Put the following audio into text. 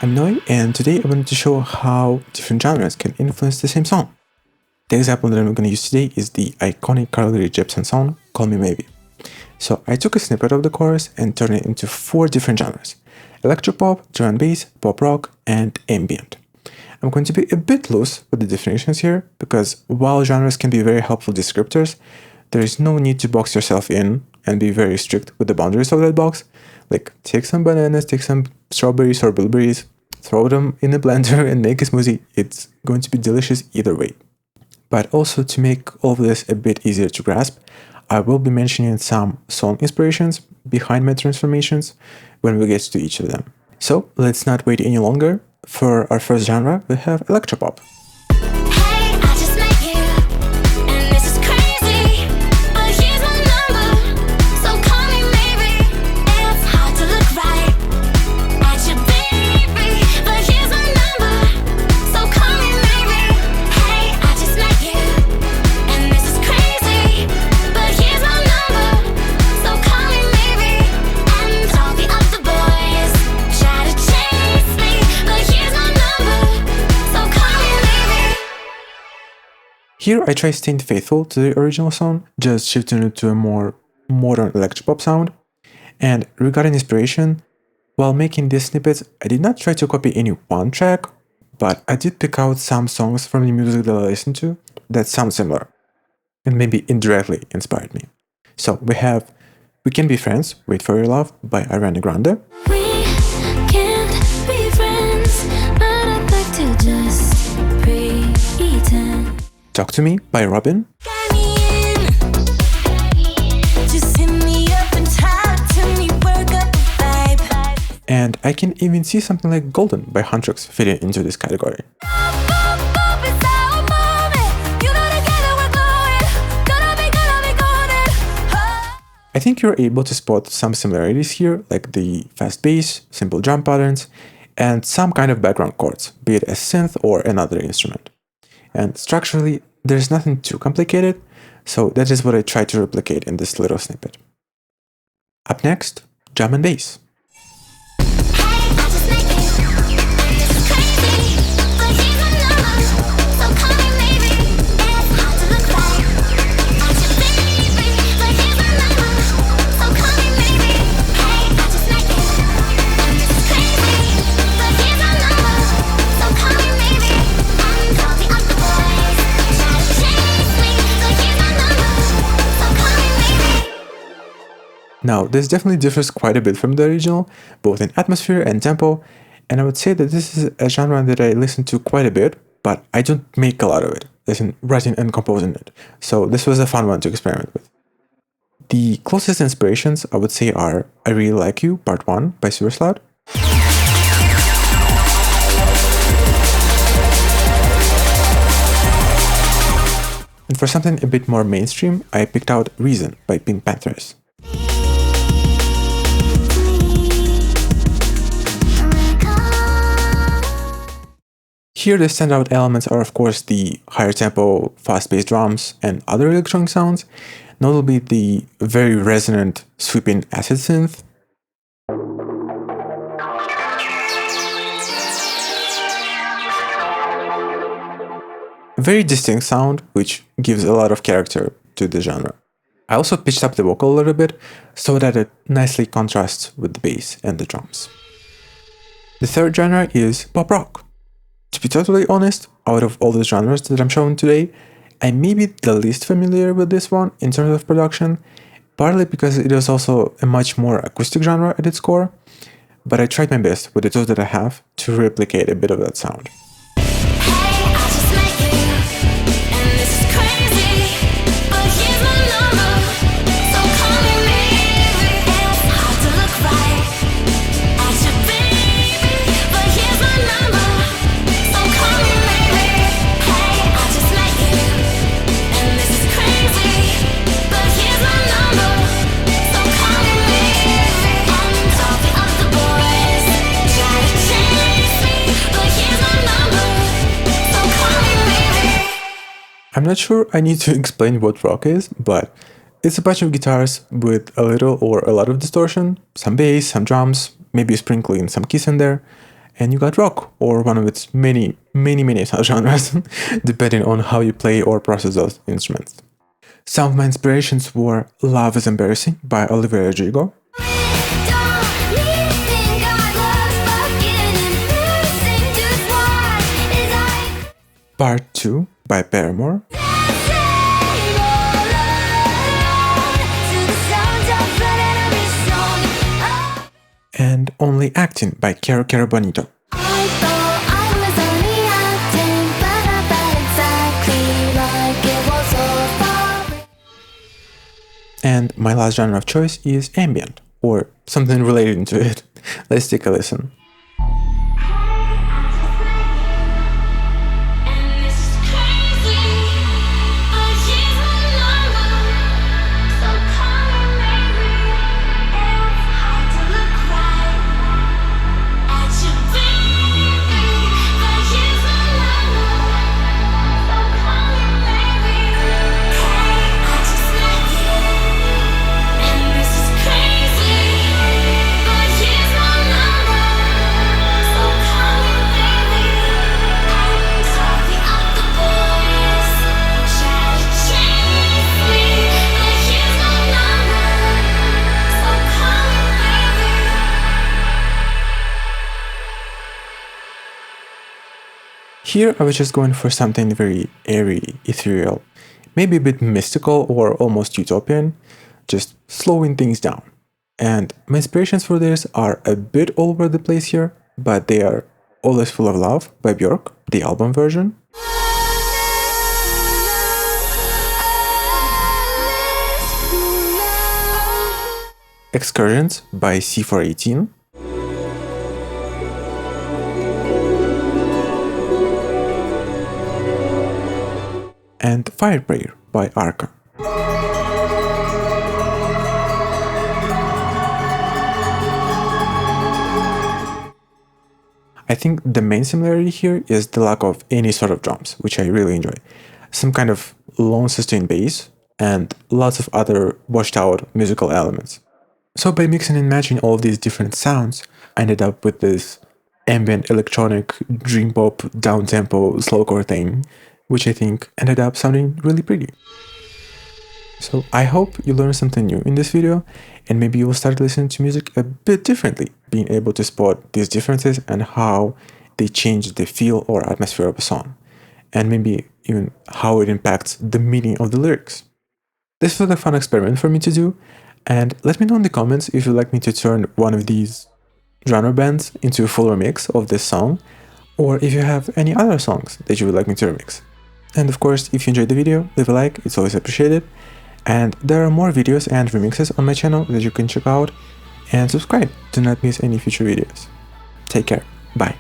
I'm Noy, and today I wanted to show how different genres can influence the same song. The example that I'm going to use today is the iconic Carly Rae Jepsen song, Call Me Maybe. So I took a snippet of the chorus and turned it into 4 different genres: electropop, drum and bass, pop rock, and ambient. I'm going to be a bit loose with the definitions here, because while genres can be very helpful descriptors, there is no need to box yourself in and be very strict with the boundaries of that box. Like, take some bananas, take some strawberries or blueberries, throw them in a blender and make a smoothie. It's going to be delicious either way. But also, to make all of this a bit easier to grasp, I will be mentioning some song inspirations behind my transformations when we get to each of them. So let's not wait any longer. For our first genre, we have electropop. Here I try staying faithful to the original song, just shifting it to a more modern electropop sound. And regarding inspiration, while making these snippets, I did not try to copy any one track, but I did pick out some songs from the music that I listened to that sound similar, and maybe indirectly inspired me. So we have We Can Be Friends, Wait For Your Love by Ariana Grande. We can't be friends, but I'd like to just pretend. Talk to Me by Robin. And I can even see something like Golden by Huntrix fitting into this category. I think you're able to spot some similarities here, like the fast bass, simple drum patterns, and some kind of background chords, be it a synth or another instrument. And structurally, there's nothing too complicated, so that is what I try to replicate in this little snippet. Up next, drum and bass. Now, this definitely differs quite a bit from the original, both in atmosphere and tempo, and I would say that this is a genre that I listen to quite a bit, but I don't make a lot of it, as in writing and composing it, so this was a fun one to experiment with. The closest inspirations, I would say, are I Really Like You, Part 1 by Supersloud. And for something a bit more mainstream, I picked out Reason by Pink Panthers. Here the standout elements are of course the higher tempo, fast-paced drums and other electronic sounds, notably the very resonant, sweeping acid synth. A very distinct sound, which gives a lot of character to the genre. I also pitched up the vocal a little bit so that it nicely contrasts with the bass and the drums. The third genre is pop rock. To be totally honest, out of all the genres that I'm showing today, I may be the least familiar with this one in terms of production, partly because it is also a much more acoustic genre at its core, but I tried my best with the tools that I have to replicate a bit of that sound. I'm not sure I need to explain what rock is, but it's a bunch of guitars with a little or a lot of distortion, some bass, some drums, maybe sprinkling some keys in there, and you got rock, or one of its many subgenres, depending on how you play or process those instruments. Some of my inspirations were Love is Embarrassing by Olivia Rodrigo, Part 2 by Paramore, and Only Acting by Kero Kero Bonito. And my last genre of choice is ambient, or something related to it. Let's take a listen. Here I was just going for something very airy, ethereal, maybe a bit mystical or almost utopian, just slowing things down. And my inspirations for this are a bit all over the place here, but they are Always Full of Love by Björk, the album version, Excursions by C418, and Fire Prayer by Arca. I think the main similarity here is the lack of any sort of drums, which I really enjoy. Some kind of lone sustained bass, and lots of other washed out musical elements. So by mixing and matching all of these different sounds, I ended up with this ambient electronic dream pop down-tempo slowcore thing, which I think ended up sounding really pretty. So I hope you learned something new in this video, and maybe you will start listening to music a bit differently, being able to spot these differences and how they change the feel or atmosphere of a song, and maybe even how it impacts the meaning of the lyrics. This was a fun experiment for me to do, and let me know in the comments if you'd like me to turn one of these genre bands into a full remix of this song, or if you have any other songs that you would like me to remix. And of course, if you enjoyed the video, leave a like, it's always appreciated. And there are more videos and remixes on my channel that you can check out, and subscribe to not miss any future videos. Take care, bye.